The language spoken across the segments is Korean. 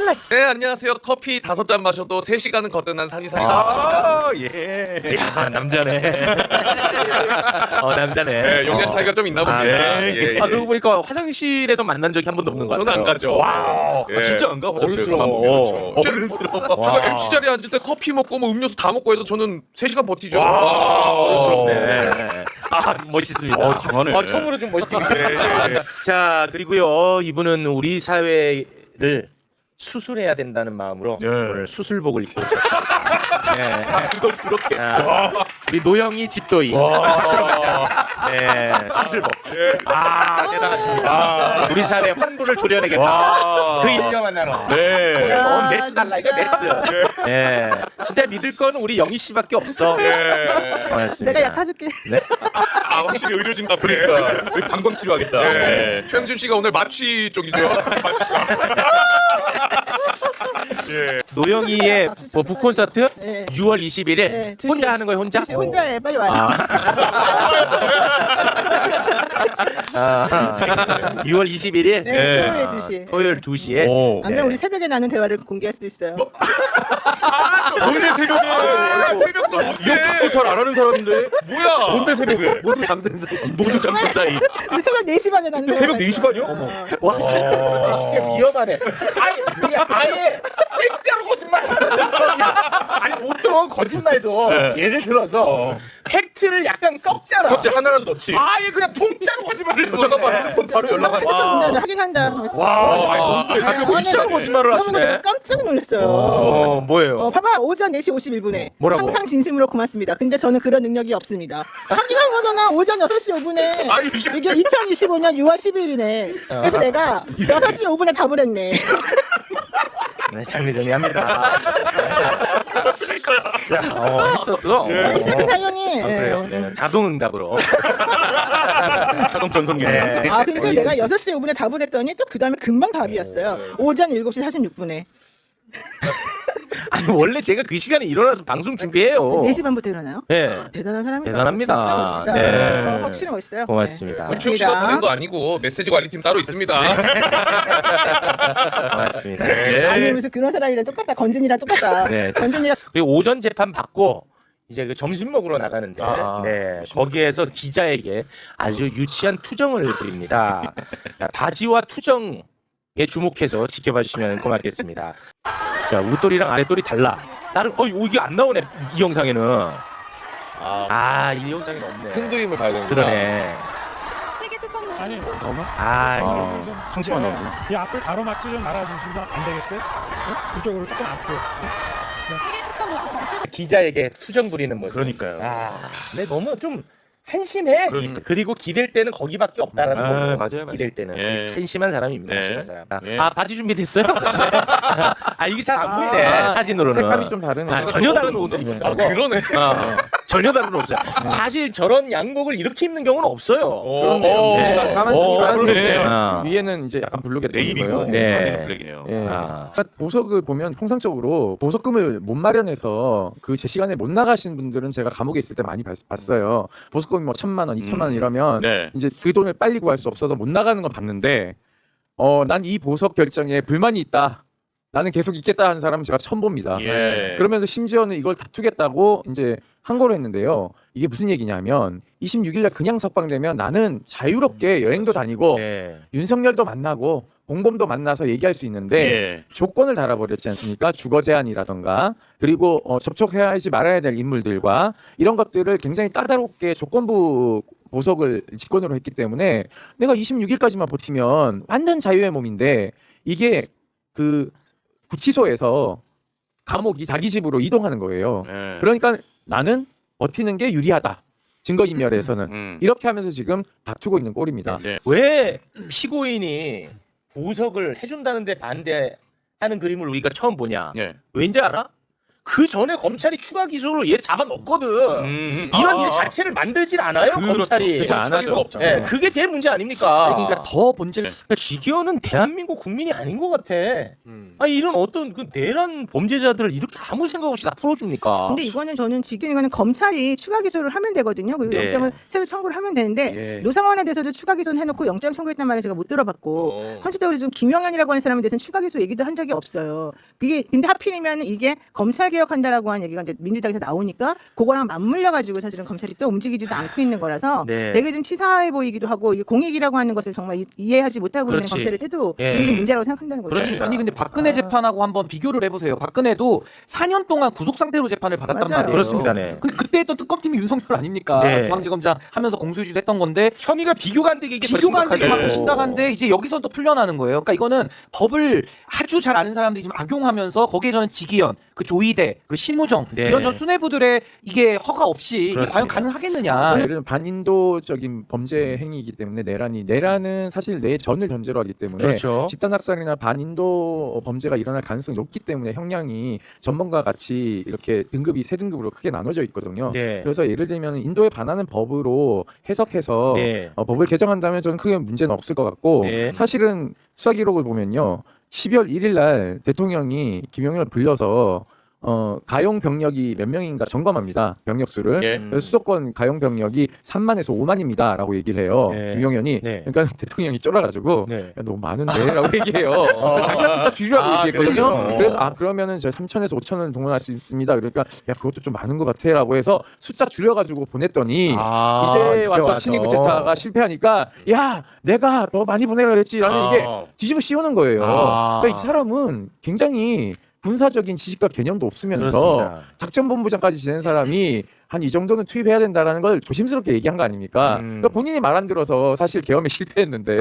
출발. 네, 안녕하세요. 커피 5잔 마셔도 3시간은 거뜬한 산이사입니다. 아, 예. 야, 남자네. 남자네. 네, 용량 차이가 좀 있나 봅니다. 네. 예, 예. 그러고 보니까 화장실에서 만난 적이 한 번도 없는 것 같아요. 저는 안 가죠. 와, 예. 진짜 안 가? 어른스러워. 어른스러워. 제가 MC 자리에 앉을 때 커피 먹고 뭐 음료수 다 먹고 해도 저는 3시간 버티죠. 네. 아, 멋있습니다. 강하네. 처음으로 좀 멋있게. 자, 그리고요, 이분은 우리 사회를 수술해야 된다는 마음으로 네. 오늘 수술복을 입고 오셨습니다. 네. 그걸 그렇게. 우리 노영이 집도이. 박수로 가자. 네, 수술복. 대단하십니다. 우리 사회 환부를 도려내겠다. 와. 그 인력 만나러. 네. 메스 달라 이거 메스. 네. 진짜 믿을 거는 우리 영희 씨밖에 없어. 고맙습니다. 내가 약 사줄게. 네. 아, 확실히 의료진 답네. 그러니까 방광 치료하겠다. 네. 최영준 씨가 오늘 마취 쪽이죠. 예. 노영이의 뭐 북콘서트 네. 6월 21일 네, 2시. 혼자 하는 거예요, 혼자? 혼자 해. 빨리 와요. 6월 21일 네, 토요일 2시. 토요일 2시에 오. 안 그러면 우리 새벽에 나눈 대화를 공개할 수도 있어요. 뭔데 새벽에? 새벽도 이거 잘 안 하는 사람인데? 뭐야? 뭔데 새벽에? 모두 잠든 사이. 모두 잠든 사이. 우리 새벽 4시 반에 나눈 대화. 새벽 4시 반이요? 와, 진짜 위험하네. 아예 생짜로 거짓말. 아니 보통 거짓말도 예를 들어서 팩트를 약간 썩잖아. 갑자기 하나라도 넣지. 아예 그냥 통짜로 거짓말을 해. 잠깐만 핸드폰 바로 연락하자. 나 확인한다. 와, 진짜 거짓말을 하시네. 깜짝 놀랐어요. 뭐예요? 봐봐, 오전 4시 51분에 뭐라고? 항상 진심으로 고맙습니다. 근데 저는 그런 능력이 없습니다. 확인한 거잖아. 오전 6시 5분에 아니, 이게 2025년 6월 10일이네. 그래서 내가 6시 5분에 답을 했네. 네, 장미 정리합니다. 자, 했었어. 이 새끼 당연히. 그래요? 네, 자동 응답으로. 자동 전송기. 네. 아 근데 내가 6시 5분에 답을 했더니 또 그 다음에 금방 답이었어요. 오전 7시 46분에. 아니 원래 제가 그 시간에 일어나서 방송 준비해요. 4시 반부터 일어나요? 네. 대단한 사람이다. 대단합니다. 진짜 멋지다. 네. 확실히 멋있어요. 고맙습니다. 네. 최욱 씨가 보낸 거 아니고 메시지 관리팀 따로 있습니다. 고맙습니다. 아니 무슨 그런 사람이랑 똑같다. 건준이랑 똑같다. 네. 건준이랑 그리고 오전 재판 받고 이제 그 점심 먹으러 나가는데 네, 거기에서 기자에게 아주 유치한 투정을 부립니다. 바지와 투정에 주목해서 지켜봐 주시면 고맙겠습니다. 자, 웃돌이랑 아랫돌이 달라. 다른 이게 안 나오네 이 영상에는. 이 영상에는 없네. 큰 그림을 봐야 되는구나. 그러네. 아니, 이게 좀 상처가 나오고. 이 앞을 가로막지 좀 말아주시면 안 되겠어요? 네? 이쪽으로 조금 앞으로. 기자에게 투정 부리는 모습. 그러니까요. 근데 너무 좀 한심해. 그러니까. 그리고 기댈 때는 거기밖에 없다라는 거고. 맞아요. 기댈 때는 예. 한심한 사람입니다. 네. 한심한 사람. 예. 바지 준비됐어요? 이게 잘 안 보이네 사진으로는. 색감이 좀 다르네. 전혀 다른 옷을 입었다고. 그러네. 전혀 다른 옷을. 사실 저런 양복을 이렇게 입는 경우는 없어요. 네. 그러네. 위에는 이제 약간 블루게 되는 네이비고 거예요. 네. 블랙이네요. 예. 아. 보석을 보면 통상적으로 보석금을 못 마련해서 그 제 시간에 못 나가신 분들은 제가 감옥에 있을 때 많이 봤어요. 보석금이 뭐 1,000만 원, 2,000만 원 이러면 네. 이제 그 돈을 빨리 구할 수 없어서 못 나가는 건 봤는데 난 이 보석 결정에 불만이 있다. 나는 계속 있겠다 하는 사람은 제가 처음 봅니다. 예. 그러면서 심지어는 이걸 다투겠다고 이제 항고를 했는데요. 이게 무슨 얘기냐면 26일 날 그냥 석방되면 나는 자유롭게 여행도 다니고 네. 윤석열도 만나고 공범도 만나서 얘기할 수 있는데 예. 조건을 달아버렸지 않습니까? 주거 제한이라던가 그리고 접촉해야 하지 말아야 될 인물들과 이런 것들을 굉장히 까다롭게 조건부 보석을 직권으로 했기 때문에 내가 26일까지만 버티면 완전 자유의 몸인데 이게 그 구치소에서 감옥이 자기 집으로 이동하는 거예요. 예. 그러니까 나는 버티는 게 유리하다. 증거인멸에서는 이렇게 하면서 지금 다투고 있는 꼴입니다. 네. 왜 피고인이 보석을 해준다는데 반대하는 그림을 우리가 처음 보냐? 예. 왠지 알아? 그 전에 검찰이 추가 기소로 얘 잡아먹거든. 이런 일 자체를 만들질 않아요, 검찰이. 그렇죠. 안 하죠. 예, 그게 제일 문제 아닙니까? 그러니까 더 본질 그러니까 직위원은 대한민국 국민이 아닌 것 같아. 아니 이런 어떤 그 내란 범죄자들을 이렇게 아무 생각 없이 다 풀어줍니까? 근데 이거는 저는 지금 이거는 검찰이 추가 기소를 하면 되거든요. 그리고 네. 영장을 새로 청구를 하면 되는데 예. 노상원에 대해서도 추가 기소는 해놓고 영장 청구했단 말을 제가 못 들어봤고 현실적으로 지금 김영현이라고 하는 사람에 대해서는 추가 기소 얘기도 한 적이 없어요. 그게 근데 하필이면 이게 검찰 개혁한다라고 하는 얘기가 이제 민주당에서 나오니까 그거랑 맞물려 가지고 사실은 검찰이 또 움직이지도 않고 있는 거라서 네. 되게 좀 치사해 보이기도 하고 이게 공익이라고 하는 것을 정말 이해하지 못하고 있는 그렇지. 검찰의 태도 예. 이게 좀 문제라고 생각한다는 거죠. 그렇습니다. 아니 근데 박근혜 재판하고 한번 비교를 해보세요. 박근혜도 4년 동안 구속 상태로 재판을 받았단 맞아요. 말이에요. 그렇습니다. 네. 근데 그때 했던 특검팀이 윤석열 아닙니까? 네. 중앙지검장 하면서 공소유지도 했던 건데 혐의가 비교가 안 되게 이게 더 비교가 안 되게 심각하죠. 막 심각한데 이제 여기서 또 풀려나는 거예요. 그러니까 이거는 법을 아주 잘 아는 사람들이 지금 악용하면서 거기에 저는 지기현, 그 조이대, 그리고 신무정 네. 이런 전 수뇌부들의 이게 허가 없이 이게 그렇습니다. 과연 가능하겠느냐? 예를 들면 반인도적인 범죄 행위이기 때문에 내란은 사실 내전을 전제로 하기 때문에 그렇죠. 집단 학살이나 반인도 범죄가 일어날 가능성이 높기 때문에 형량이 전번과 같이 이렇게 등급이 세 등급으로 크게 나눠져 있거든요. 네. 그래서 예를 들면 인도에 반하는 법으로 해석해서 네. 법을 개정한다면 저는 크게 문제는 없을 것 같고 네. 사실은 수사 기록을 보면요. 12월 1일 날 대통령이 김용현을 불려서 가용 병력이 몇 명인가 점검합니다. 병력 수를. 예. 그래서 수도권 가용 병력이 3만에서 5만입니다라고 얘기를 해요. 네. 김용현이. 네. 그러니까 대통령이 쫄아가지고 네. 야, 너무 많은데라고 얘기해요. 자기가 숫자 줄이라고 얘기했거든요. 그렇죠. 그래서 그러면은 저 3천에서 5천은 동원할 수 있습니다. 그러니까 야 그것도 좀 많은 것 같아라고 해서 숫자 줄여가지고 보냈더니 이제 와서 친위 구체타가 실패하니까 야 내가 더 많이 보내라 그랬지라는 이게 뒤집어 씌우는 거예요. 그러니까 이 사람은 굉장히 군사적인 지식과 개념도 없으면서 그렇습니다. 작전본부장까지 지낸 사람이 한 이 정도는 투입해야 된다라는 걸 조심스럽게 얘기한 거 아닙니까? 그러니까 본인이 말 안 들어서 사실 계엄에 실패했는데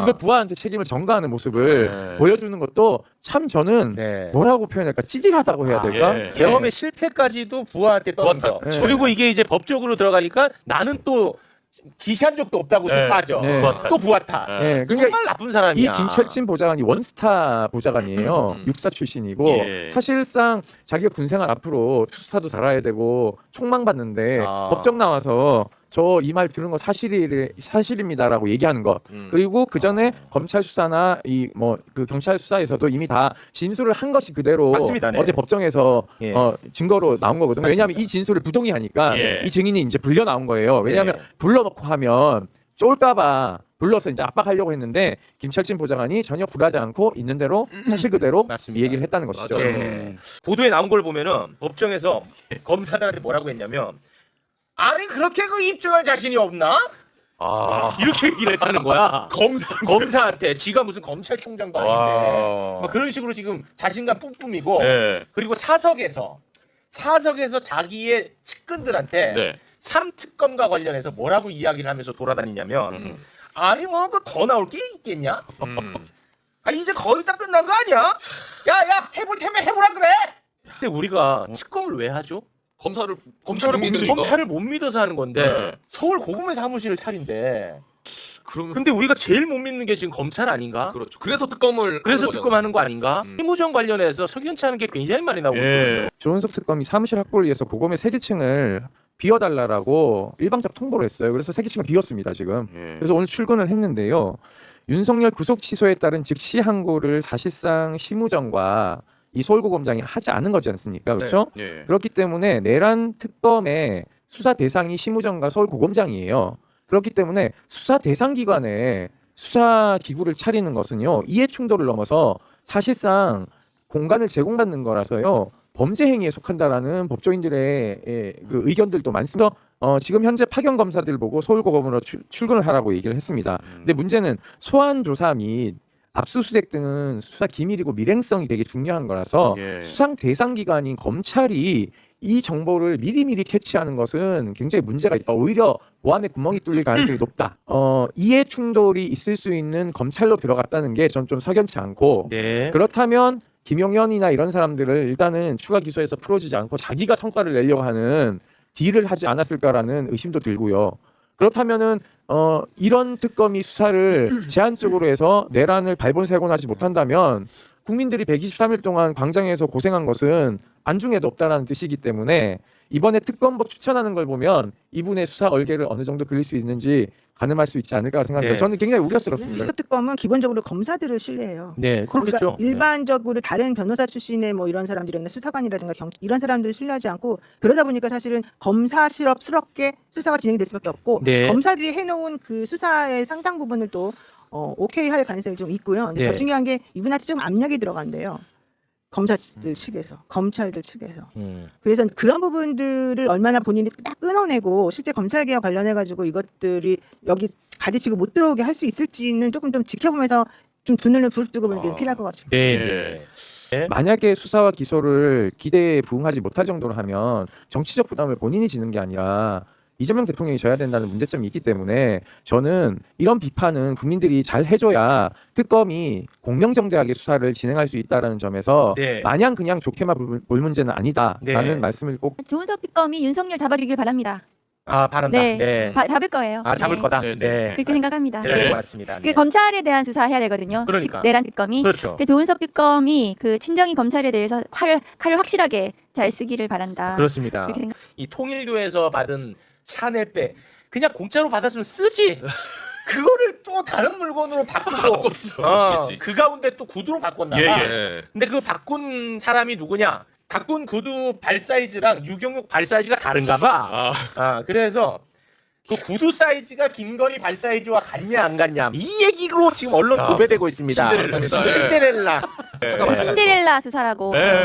이걸 부하한테 책임을 전가하는 모습을 보여주는 것도 참 저는 네. 뭐라고 표현할까 찌질하다고 해야 될까? 예. 계엄의 실패까지도 부하한테 떠안죠. 네. 그리고 이게 이제 법적으로 들어가니까 나는 또 지시한 적도 없다고 또 네. 따져. 네. 또 부하타. 네, 그러니까 정말 나쁜 이 사람이야. 김철진 보좌관이 원스타 보좌관이에요. 육사 출신이고 예. 사실상 자기가 군생활 앞으로 투스타도 달아야 되고 총망받는데 아. 법정 나와서 저 이 말 들은 거 사실입니다라고 얘기하는 것. 그리고 그 전에 검찰 수사나 이 뭐 그 경찰 수사에서도 이미 다 진술을 한 것이 그대로 맞습니다. 네. 어제 법정에서 예. 증거로 나온 거거든요. 왜냐하면 이 진술을 부동의하니까 예. 이 증인이 이제 불려 나온 거예요. 왜냐하면 불러놓고 하면 쫄까봐 불러서 이제 압박하려고 했는데 김철진 보좌관이 전혀 굴하지 않고 있는 대로 사실 그대로 맞습니다. 이 얘기를 했다는 것이죠. 맞아요. 예. 보도에 나온 걸 보면은 법정에서 검사들한테 뭐라고 했냐면 아니 그렇게 그 입증할 자신이 없나? 이렇게 얘기를 했다는 거야. 검사한테 지가 무슨 검찰총장도 아닌데 막 그런 식으로 지금 자신감 뿜뿜이고 예. 그리고 사석에서 자기의 측근들한테 네. 삼특검과 관련해서 뭐라고 이야기를 하면서 돌아다니냐면 아니 뭐 그 더 나올 게 있겠냐? 아 이제 거의 다 끝난 거 아니야? 야야 해볼 테면 해보라 그래. 근데 우리가 특검을 왜 하죠? 검찰을 믿으니까. 검찰을 못 믿어서 하는 건데 네. 서울 고검에 사무실을 차린대. 그러면 근데 우리가 제일 못 믿는 게 지금 검찰 아닌가? 그렇죠. 그래서 특검을 그래서 하는 거잖아요. 특검하는 거 아닌가? 힘우정 관련해서 석연치 않은 게 굉장히 많이 나오고 있거든요. 조은석 특검이 사무실 확보를 위해서 고검의 세기층을 비워달라고 일방적 통보를 했어요. 그래서 세기층을 비웠습니다 지금. 예. 그래서 오늘 출근을 했는데요. 윤석열 구속 취소에 따른 즉시 항고를 사실상 심우정과 이 서울고검장이 하지 않은 거지 않습니까? 그렇죠? 예. 그렇기 때문에 내란 특검의 수사 대상이 심우정과 서울고검장이에요. 그렇기 때문에 수사 대상 기관에 수사 기구를 차리는 것은요 이해 충돌을 넘어서 사실상 공간을 제공받는 거라서요 범죄 행위에 속한다라는 법조인들의 그 의견들도 많습니다. 지금 현재 파견 검사들 보고 서울고검으로 출근을 하라고 얘기를 했습니다. 근데 문제는 소환 조사 및 압수수색 등은 수사 기밀이고 밀행성이 되게 중요한 거라서 예. 수상 대상 기관인 검찰이 이 정보를 미리미리 캐치하는 것은 굉장히 문제가 있다. 오히려 보안에 구멍이 뚫릴 가능성이 높다. 이해 충돌이 있을 수 있는 검찰로 들어갔다는 게 전 좀 석연치 않고 네. 그렇다면 김용현이나 이런 사람들을 일단은 추가 기소해서 풀어주지 않고 자기가 성과를 내려고 하는 딜을 하지 않았을까라는 의심도 들고요. 그렇다면은 이런 특검이 수사를 제한적으로 해서 내란을 발본색원하지 못한다면 국민들이 123일 동안 광장에서 고생한 것은 안중에도 없다라는 뜻이기 때문에 이번에 특검법 추천하는 걸 보면 이분의 수사 얼개를 어느 정도 그릴 수 있는지 가늠할 수 있지 않을까 생각합니다. 네. 저는 굉장히 우려스럽습니다. 특검은 기본적으로 검사들을 신뢰해요. 네, 그렇겠죠. 그러니까 일반적으로 다른 변호사 출신의 뭐 이런 사람들이나 수사관이라든가 이런 사람들을 신뢰하지 않고 그러다 보니까 사실은 검사스럽게 수사가 진행이 될 수밖에 없고 네. 검사들이 해놓은 그 수사의 상당 부분을 또 오케이 할 가능성이 좀 있고요. 근데 네. 더 중요한 게 이분한테 좀 압력이 들어간대요. 검사들 측에서, 검찰들 측에서. 그래서 그런 부분들을 얼마나 본인이 딱 끊어내고 실제 검찰개혁 관련해가지고 이것들이 여기 가지치고 못 들어오게 할 수 있을지는 조금 좀 지켜보면서 좀 두 눈을 부릅뜨고 보는 게 필요할 것 같습니다. 네, 네. 만약에 수사와 기소를 기대에 부응하지 못할 정도로 하면 정치적 부담을 본인이 지는 게 아니라 이재명 대통령이 져야 된다는 문제점이 있기 때문에 저는 이런 비판은 국민들이 잘 해줘야 특검이 공명정대하게 수사를 진행할 수 있다는 점에서 네. 마냥 그냥 좋게만 볼 문제는 아니다라는 네. 말씀을 꼭 조은석 특검이 윤석열 잡아주길 바랍니다. 아, 바란다. 네. 네. 잡을 거예요. 아, 잡을 네. 거다. 네, 네. 그렇게 생각합니다. 네, 네. 맞습니다. 그 네. 검찰에 대한 수사해야 되거든요. 그러니까. 내란 특검이. 그렇죠. 그 조은석 특검이 그 친정이 검찰에 대해서 칼을 확실하게 잘 쓰기를 바란다. 그렇습니다. 그렇게 생각. 이 통일교에서 받은 샤넬백 그냥 공짜로 받았으면 쓰지. 그거를 또 다른 물건으로 바꾸고 바꿨어. 그 가운데 또 구두로 바꿨나 봐. 예. 근데 그 바꾼 사람이 누구냐? 바꾼 구두 발 사이즈랑 유경욱 발 사이즈가 다른가 봐. 그래서 그 구두 사이즈가 김건희 발 사이즈와 같냐 안 같냐 이 얘기로 지금 언론 도배되고 있습니다. 신데렐라. 신데렐라 수사라고. 네,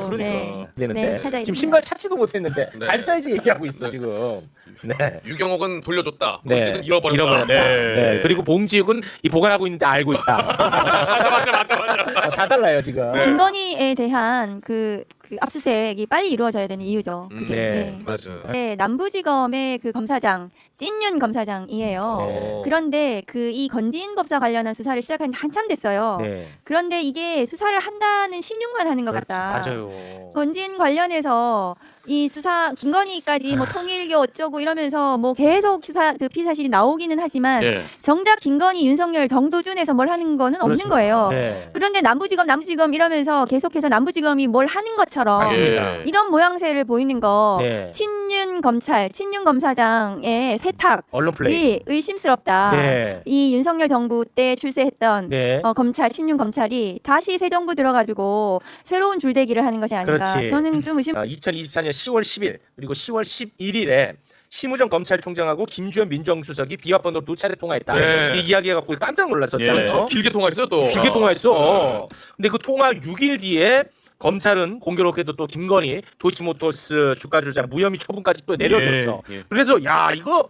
되는데 네, 찾아 지금 있습니다. 신발 찾지도 못했는데 네. 발 사이즈 얘기하고 있어 지금. 네. 유경옥은 돌려줬다. 네. 봉지는 잃어버렸다. 네. 그리고 봉지욱은 이 보관하고 있는데 알고 있다. 맞아. 다 달라요 지금. 김건희에 대한 그 압수수색이 빨리 이루어져야 되는 이유죠. 그게. 네. 네. 맞아요. 네, 남부지검의 그 검사장 찐윤 검사장이에요. 네. 그런데 그 이 건진 법사 관련한 수사를 시작한 지 한참 됐어요. 네. 그런데 이게 수사를 한다는 신용만 하는 것 같다. 맞아요. 건진 관련해서 이 수사 김건희까지 뭐 통일교 어쩌고 이러면서 뭐 계속 수사 그 피사실이 나오기는 하지만 정작 김건희 윤석열 정도준에서 뭘 하는 거는 없는 거예요. 네. 그런데 남부지검 이러면서 계속해서 남부지검이 뭘 하는 것처럼 맞습니다. 이런 모양새를 보이는 거 네. 친윤 검사장의 세탁이 언론 플레이. 의심스럽다. 네. 이 윤석열 정부 때 출세했던 네. 검찰 친윤 검찰이 다시 새 정부 들어가지고 새로운 줄대기를 하는 것이 아닌가. 그렇지. 저는 좀 의심. 2024년 10월 10일 그리고 10월 11일에 심우정 검찰총장하고 김주현 민정수석이 비화번호 2차례 통화했다. 네. 이 이야기 해갖고 깜짝 놀랐었잖아요. 길게 통화했어요 또. 길게 통화했어. 근데 그 통화 6일 뒤에 검찰은 공교롭게도 또 김건희 도이치모터스 주가 조작 무혐의 처분까지 또 내려줬어. 그래서 야 이거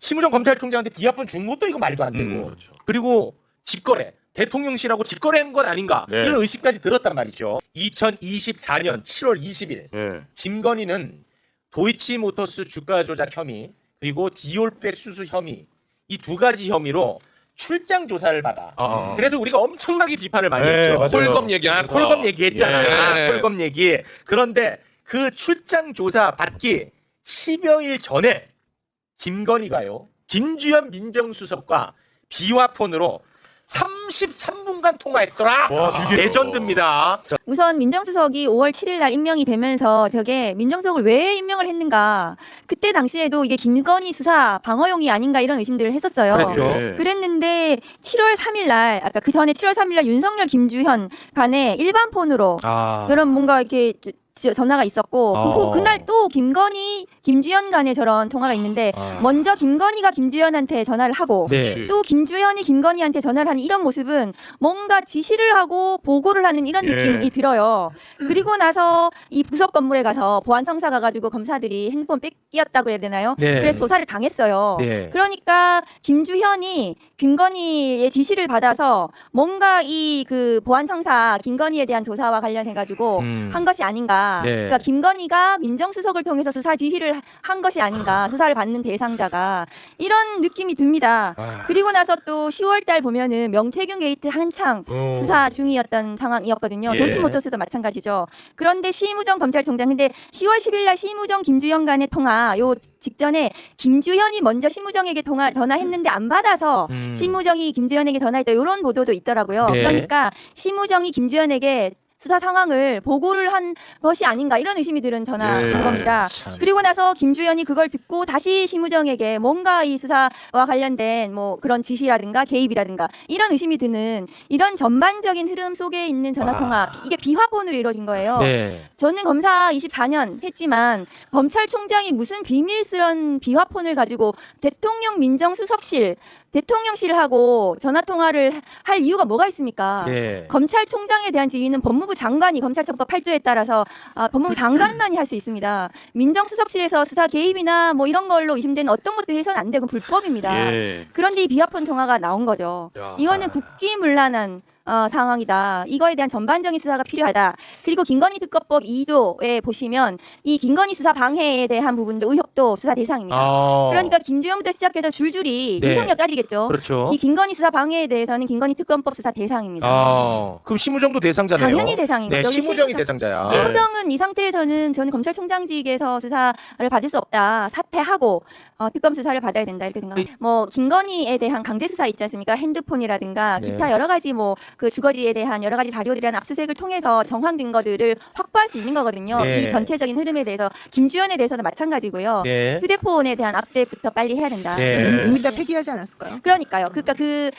심우정 검찰총장한테 비화번 준 것도 이거 말도 안 되고. 그렇죠. 그리고 직거래. 대통령실하고 직거래한 건 아닌가 네. 이런 의심까지 들었단 말이죠. 2024년 7월 20일 김건희는 도이치모터스 주가 조작 혐의 그리고 디올백 수수 혐의 이 두 가지 혐의로 출장 조사를 받아. 그래서 우리가 엄청나게 비판을 많이 했죠. 콜검 얘기하면서. 콜검 얘기했잖아. 예. 콜검 얘기. 그런데 그 출장 조사 받기 10여일 전에 김건희가요. 김주현 민정수석과 비화폰으로 33분간 통화했더라. 레전드입니다. 우선 민정수석이 5월 7일 날 임명이 되면서 저게 민정수석을 왜 임명을 했는가. 그때 당시에도 이게 김건희 수사 방어용이 아닌가 이런 의심들을 했었어요. 그랬죠. 그랬는데 7월 3일 날 아까 그 전에 7월 3일 날 윤석열 김주현 간에 일반 폰으로 그런 뭔가 이렇게 전화가 있었고 그날 또 김건희 김주현 간에 저런 통화가 있는데 먼저 김건희가 김주현한테 전화를 하고 네. 또 김주현이 김건희한테 전화를 하는 이런 모습은 뭔가 지시를 하고 보고를 하는 이런 느낌이 들어요. 그리고 나서 이 부속 건물에 가서 보안청사 가가지고 검사들이 핸드폰 뺏겼다고 해야 되나요? 네. 그래서 조사를 당했어요. 네. 그러니까 김주현이 김건희의 지시를 받아서 뭔가 이 그 보안청사 김건희에 대한 조사와 관련해가지고 한 것이 아닌가. 네. 그러니까 김건희가 민정수석을 통해서 수사 지휘를 한 것이 아닌가. 수사를 받는 대상자가 이런 느낌이 듭니다. 그리고 나서 또 10월 달 보면은 명태균 게이트 한창 수사 중이었던 상황이었거든요. 예. 도이치모터스 도이치모터스도 마찬가지죠. 그런데 시무정 검찰총장 근데 10월 10일 날 시무정 김주현 간의 통화 요 직전에 김주현이 먼저 시무정에게 전화했는데 안 받아서 시무정이 김주현에게 전화했다 이런 보도도 있더라고요. 네. 그러니까 시무정이 김주현에게 수사 상황을 보고를 한 것이 아닌가 이런 의심이 들은 전화인 겁니다. 그리고 나서 김주현이 그걸 듣고 다시 시무정에게 뭔가 이 수사와 관련된 뭐 그런 지시라든가 개입이라든가 이런 의심이 드는 이런 전반적인 흐름 속에 있는 전화 통화 이게 비화폰으로 이루어진 거예요. 네. 저는 검사 24년 했지만 검찰총장이 무슨 비밀스런 비화폰을 가지고 대통령 민정수석실 대통령실하고 전화 통화를 할 이유가 뭐가 있습니까? 네. 검찰총장에 대한 지위는 법무부 장관이 검찰청법 8조에 따라서 법무부 장관만이 할 수 있습니다. 민정수석실에서 수사 개입이나 뭐 이런 걸로 의심되는 어떤 것도 해서는 안 되고 불법입니다. 예. 그런데 이 비화폰 통화가 나온 거죠. 야. 이거는 국기문란한 상황이다. 이거에 대한 전반적인 수사가 필요하다. 그리고 김건희 특검법 2조에 보시면 이 김건희 수사 방해에 대한 부분도 의혹도 수사 대상입니다. 그러니까 김주현부터 시작해서 줄줄이 네. 윤석열까지겠죠. 그렇죠. 이 김건희 수사 방해에 대해서는 김건희 특검법 수사 대상입니다. 그럼 시무정도 대상자네요. 당연히 대상인 네, 거죠. 시무정이 시무정- 대상자야. 시무정은 이 상태에서는 저는 검찰총장직에서 수사를 받을 수 없다. 사퇴하고 특검 수사를 받아야 된다 이렇게 생각합니다. 뭐 김건희에 대한 강제 수사 있지 않습니까? 핸드폰이라든가 네. 기타 여러 가지 뭐 그 주거지에 대한 여러 가지 자료들에 대한 압수수색을 통해서 정황 근거들을 확보할 수 있는 거거든요. 네. 이 전체적인 흐름에 대해서 김주현에 대해서도 마찬가지고요. 네. 휴대폰에 대한 압수수색부터 빨리 해야 된다. 네. 이미 다 폐기하지 않았을까요? 그러니까요. 그러니까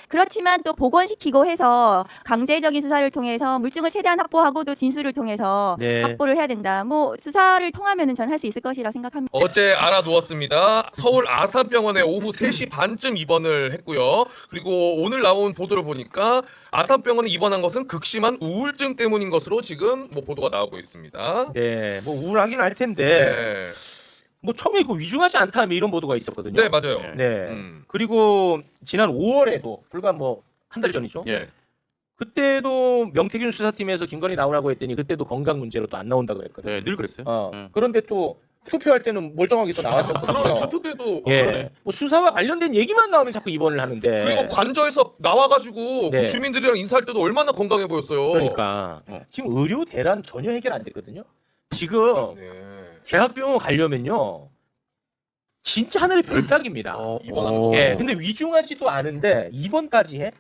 그렇지만 또 복원시키고 해서 강제적인 수사를 통해서 물증을 최대한 확보하고 또 진술을 통해서 네. 확보를 해야 된다. 뭐 수사를 통하면은 전 할 수 있을 것이라고 생각합니다. 어제 알아두었습니다. 서울 아산병원에 오후 3시 반쯤 입원을 했고요. 그리고 오늘 나온 보도를 보니까 아산병원에 입원한 것은 극심한 우울증 때문인 것으로 지금 뭐 보도가 나오고 있습니다. 네. 뭐 우울하긴 할 텐데 네, 뭐 처음에 이거 위중하지 않다 뭐 이런 보도가 있었거든요. 네 맞아요. 네. 음. 그리고 지난 5월에도 불과 뭐 한 달 전이죠. 예. 그때도 명태균 수사팀에서 김건희 나오라고 했더니 그때도 건강 문제로 또 안 나온다고 했거든요. 네, 늘 그랬어요. 그런데 또 투표할 때는 멀쩡하게 또 그러네. 나왔었거든요. 투표 때도 예. 그러네. 뭐 수사와 관련된 얘기만 나오면 자꾸 입원을 하는데. 그리고 관저에서 나와가지고 네. 그 주민들이랑 인사할 때도 얼마나 건강해 보였어요. 그러니까 지금 의료 대란 전혀 해결 안 됐거든요. 지금 네. 대학병원 가려면요. 진짜 하늘의 별따기입니다. 입원하는 거. 예. 근데 위중하지도 않은데 입원까지 해?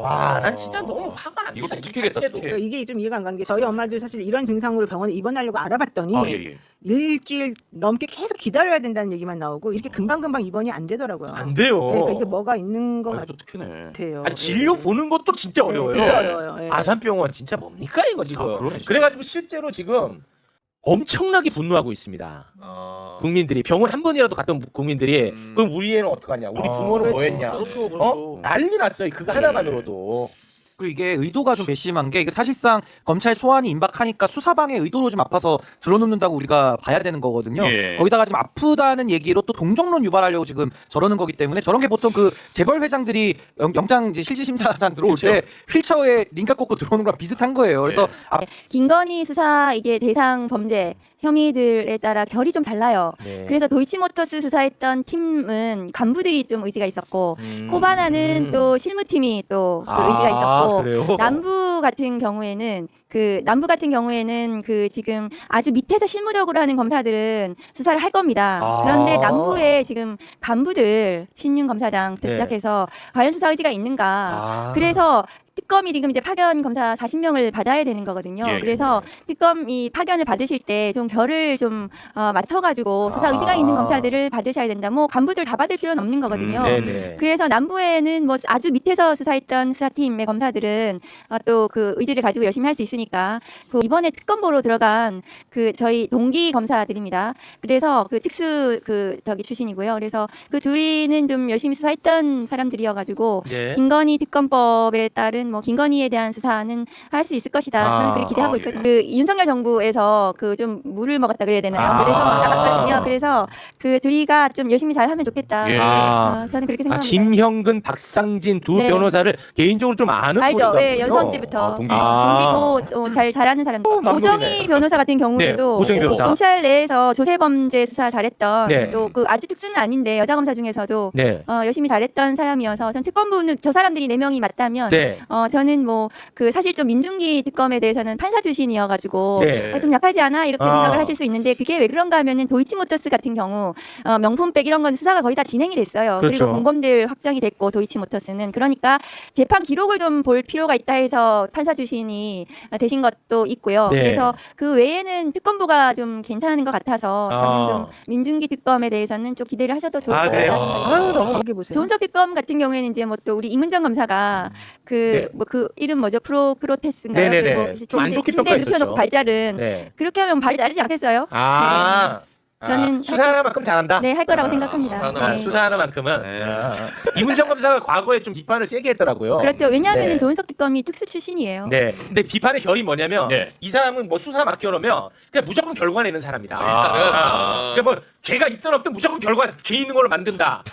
난 진짜 너무 화가 납니다. 이것도 특혜겠다, 자체도. 특혜. 이게 좀 이해가 안 간 게 저희 엄마도 사실 이런 증상으로 병원에 입원하려고 알아봤더니 아, 예, 예. 일주일 넘게 계속 기다려야 된다는 얘기만 나오고 이렇게 금방금방 입원이 안 되더라고요. 안 돼요. 그러니까 이게 뭐가 있는 것 아, 또 특혜네. 같아요. 아니, 진료 보는 것도 진짜 어려워요. 진짜 어려워요. 예. 아산병원 진짜 뭡니까 이거 지금. 아, 그러네, 진짜. 그래가지고 실제로 지금 엄청나게 분노하고 있습니다. 아. 국민들이 병원 한 번이라도 갔던 국민들이 음. 그럼 우리 애는 어떡하냐? 우리 부모는 뭐 했냐? 그렇죠, 그렇죠. 난리 났어요. 그거 하나만으로도. 그리고 이게 의도가 좀 배심한 게 이게 사실상 검찰 소환이 임박하니까 수사방해 의도로 좀 아파서 들어놓는다고 우리가 봐야 되는 거거든요. 예. 거기다가 좀 아프다는 얘기로 또 동정론 유발하려고 지금 저러는 거기 때문에 저런 게 보통 그 재벌 회장들이 영장 이제 실질심사장 들어올 때 휠체어에 링가 꽂고 들어오는 거랑 비슷한 거예요. 그래서 김건희 수사 이게 대상 범죄 혐의들에 따라 결이 좀 달라요. 네. 그래서 도이치모터스 수사했던 팀은 간부들이 좀 의지가 있었고 코바나는 또 실무팀이 또 그 의지가 있었고 그래요? 남부 같은 경우에는 그 지금 아주 밑에서 실무적으로 하는 검사들은 수사를 할 겁니다. 아. 그런데 남부에 지금 간부들 친윤 검사장부터 네. 시작해서 과연 수사 의지가 있는가? 아. 그래서 특검이 지금 이제 파견 검사 40명을 받아야 되는 거거든요. 예, 예. 그래서 특검이 파견을 받으실 때 좀 결을 좀 맞춰가지고 수사 의지가 있는 검사들을 받으셔야 된다. 뭐 간부들 다 받을 필요는 없는 거거든요. 네네. 그래서 남부에는 뭐 아주 밑에서 수사했던 수사팀의 검사들은 또 그 의지를 가지고 열심히 할 수 있으니까 그 이번에 특검 보러 들어간 그 저희 동기 검사들입니다. 그래서 그 특수 출신이고요. 그래서 그 둘이는 좀 열심히 수사했던 사람들이어가지고 네. 김건희 특검법에 따른 뭐 김건희에 대한 수사는 할 수 있을 것이다. 저는 그렇게 기대하고 예. 있거든요. 그 윤석열 정부에서 그 좀 물을 먹었다 그래야 되나요? 그래서 나갔거든요. 그래서 그 둘이가 좀 열심히 잘 하면 좋겠다. 예. 저는 그렇게 생각합니다. 김형근, 박상진 두 네. 변호사를 개인적으로 좀 아는 알죠? 분이거든요. 네, 연수원 때부터 동기. 동기고 잘 잘하는 사람들. 오정희 변호사 같은 경우에도 네, 오정희 변호사. 검찰 내에서 조세범죄 수사 잘했던 네. 또 그 아주 특수는 아닌데 여자 검사 중에서도 네. 열심히 잘했던 사람이어서 전 특검부는 저 사람들이 4명이 맞다면 네. 저는 뭐 그 사실 좀 민중기 특검에 대해서는 판사 출신이어가지고 네. 좀 약하지 않아 이렇게 아. 생각을 하실 수 있는데 그게 왜 그런가 하면은 도이치모터스 같은 경우 명품백 이런 건 수사가 거의 다 진행이 됐어요. 그렇죠. 그리고 공범들 확정이 됐고 도이치모터스는 그러니까 재판 기록을 좀 볼 필요가 있다 해서 판사 출신이 되신 것도 있고요. 네. 그래서 그 외에는 특검부가 좀 괜찮은 것 같아서 저는 아. 좀 민중기 특검에 대해서는 좀 기대를 하셔도 좋을 것 아, 그래요? 같아요. 아유, 너무 거기 보세요. 조은석 특검 같은 경우에는 이제 뭐 또 우리 이문정 검사가 그 뭐 그 이름 뭐죠 프로테스인가요? 네네네. 그 뭐 좀안 좋게 침대에 평가했었죠. 눕혀놓고 발자른 네. 그렇게 하면 발이 나르지 않겠어요? 아. 저는 수사 하나만큼 잘한다. 네 할 거라고 아, 생각합니다. 수사 하나만. 네. 수사 하나만큼은 이문정 검사가 과거에 좀 비판을 세게 했더라고요. 그렇죠. 왜냐하면 네. 조은석 특검이 특수 출신이에요. 네. 근데 비판의 결이 뭐냐면 네. 이 사람은 뭐 수사 맡겨놓으면 그냥 무조건 결과 내는 사람이다. 일단은 그러니까 뭐 죄가 있든 없든 무조건 결과 죄 있는 걸로 만든다.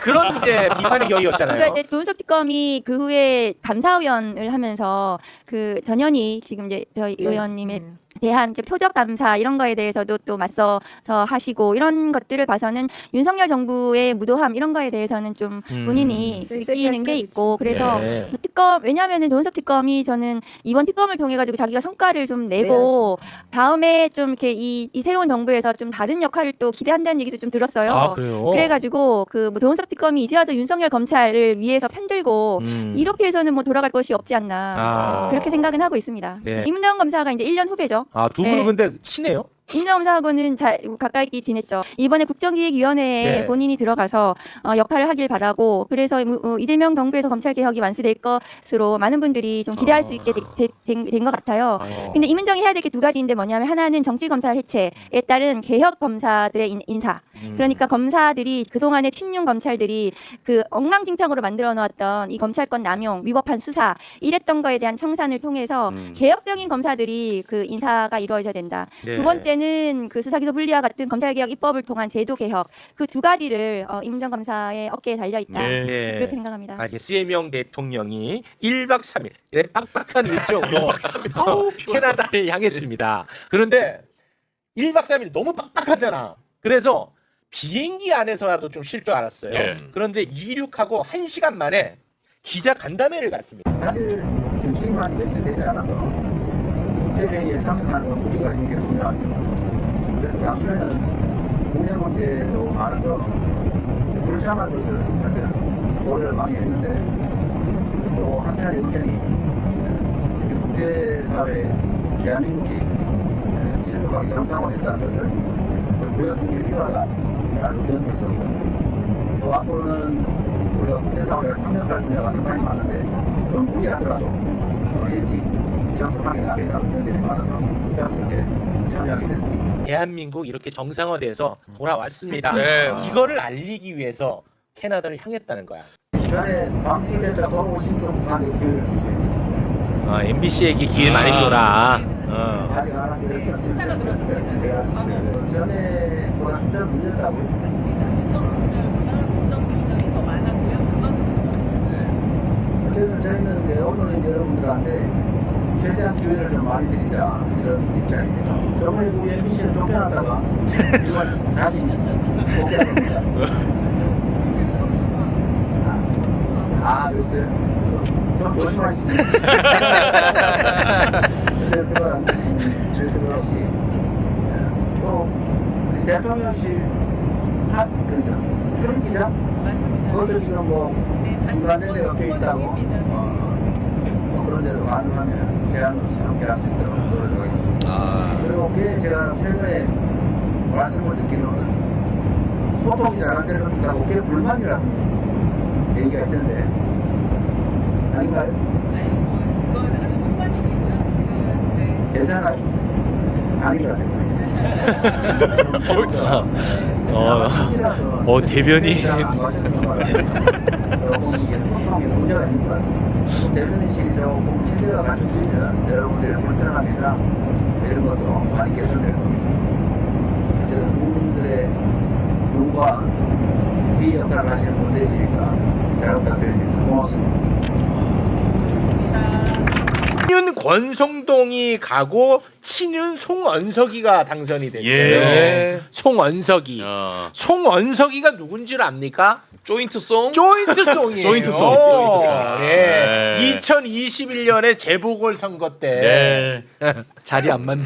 그런 이제 비판의 결이었잖아요. 그러니까 이제 조은석 특검이 그 후에 감사위원을 하면서 그 전현희 지금 이제 저희 의원님의 대한 이제 표적 감사 이런 거에 대해서도 또 맞서서 하시고 이런 것들을 봐서는 윤석열 정부의 무도함 이런 거에 대해서는 좀 본인이 세게 느끼는 게 있고 그래서 네. 뭐 특검 왜냐하면은 조은석 특검이 저는 이번 특검을 통해 가지고 자기가 성과를 좀 내고 다음에 좀 이렇게 이 새로운 정부에서 좀 다른 역할을 또 기대한다는 얘기도 좀 들었어요. 아, 그래요? 그래가지고 그 뭐 조은석 특검이 이제 와서 윤석열 검찰을 위해서 편들고 이렇게 해서는 뭐 돌아갈 것이 없지 않나 아. 그렇게 생각은 하고 있습니다. 네. 이문정 검사가 이제 1년 후배죠. 아, 두 분은 네. 근데 친해요? 이문정 검사하고는 가까이 지냈죠. 이번에 국정기획위원회에 네. 본인이 들어가서 역할을 하길 바라고 그래서 이재명 정부에서 검찰개혁이 완수될 것으로 많은 분들이 좀 기대할 수 있게 된 것 같아요. 근데 이문정이 해야 될 게 두 가지인데 뭐냐면 하나는 정치검찰 해체에 따른 개혁 검사들의 인사. 그러니까 검사들이 그동안의 친윤 검찰들이 그 엉망진창으로 만들어 놓았던 이 검찰권 남용, 위법한 수사 이랬던 거에 대한 청산을 통해서 개혁적인 검사들이 그 인사가 이루어져야 된다. 네. 두 번째는 그 수사기소 분리와 같은 검찰개혁 입법을 통한 제도 개혁 그 두 가지를 이문정 검사의 어깨에 달려 있다. 네. 그렇게 생각합니다. 아, 이재명 대통령이 1박 3일 빡빡한 일정으로 캐나다를 향했습니다. 그런데 1박 3일 너무 빡빡하잖아. 그래서 비행기 안에서라도 좀 쉴 줄 알았어요. 예. 그런데 이륙하고 1시간 만에 기자 간담회를 갔습니다. 사실 지금 취임한 지 며칠 되지 않아서 국제회의에 참석하는 건 우리가 있는 게 분명해요. 그래서 당초에는 국내 문제도 많아서 불참할 것을 사실 고려를 많이 했는데 또 한편의 의견이 국제사회에 대한민국이 신속하게 정상화됐다는 것을 좀 보여주는 게 필요하다라는 의견도 있었고 또 앞으로는 우리가 국제사회가 참여할 분야가 상당히 많은데 좀 무리하더라도 일찍 정착하게 나겠다는 의견들이 많아서 급작스럽게 참여하게 됐습니다. 대한민국 이렇게 정상화돼서 돌아왔습니다. 네. 이거를 알리기 위해서 캐나다를 향했다는 거야. 이전에 방출됐다 돌아오신 쪽한테 기회를 주세요. MBC에게 기회 많이 줘라. 아직 안 왔을 때 내가 전에보다 숫자를 늘렸다고요. 어쨌든 저희는 이제 언론인 여러분들한테 최대한 기회를 좀 많이 드리자 이런 입장입니다. 저번에 우리 MBC를 쫓겨났다가 이번 다시 복귀할 겁니다. 글쎄 좀 조심하시지. 또 우리 대통령실 핫 그러니까 출입 기자 그것도 지금 뭐 중단된 데가 꽤 있다고 뭐 그런 데도 반응하면 제한 없이 함께 할 수 있도록 노력하겠습니다. 그리고 제가 최근에 말씀을 듣기로는 소통이 잘 안 되는 겁니까? 꽤 불만이라는 얘기가 있던데 아닌가요? 괜찮아요? 아닌 것 같아요. 대변인. 조금 이게 소통에 문제가 있는 것 같습니다. 대변인실이 조금 체제가 갖춰지면 여러분들의 불편함이나 이런 것도 많이 개선될 겁니다. 어쨌든 국민들의 눈과 귀 역할을 하시는 분들이시니까 잘 부탁드립니다. 고맙습니다. 윤 권성동이 가고 친윤 송언석이가 당선이 됐어요. 예. 송언석이. 송언석이가 누군지를 압니까? 조인트송? 조인트송이에요. 조인트송. 네. 2021년에 재보궐 선거 때 자리 안 맞는.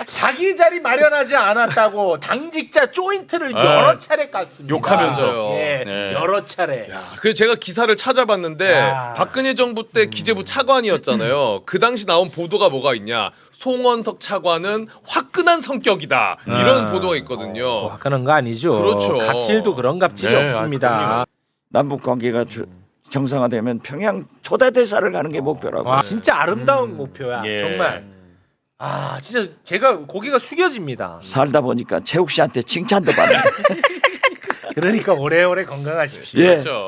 자기 자리 마련하지 않았다고 당직자 조인트를 여러 차례 깠습니다. 욕하면서. 예, 네. 여러 차례. 야, 그 제가 기사를 찾아봤는데 야. 박근혜 정부 때 기재부 차관이었잖아요. 그 당시 나온 보도가 뭐가 있냐? 송원석 차관은 화끈한 성격이다. 이런 보도가 있거든요. 화끈한 거 아니죠. 그렇죠. 갑질도 그런 갑질이 네, 없습니다. 남북 관계가 정상화되면 평양 초대 대사를 가는 게 목표라고. 와, 진짜 아름다운 목표야. 예. 정말. 아, 진짜 제가 고개가 숙여집니다. 살다 보니까 최욱 씨한테 칭찬도 받네. 그러니까 오래오래 건강하십시오. 예. 그렇죠.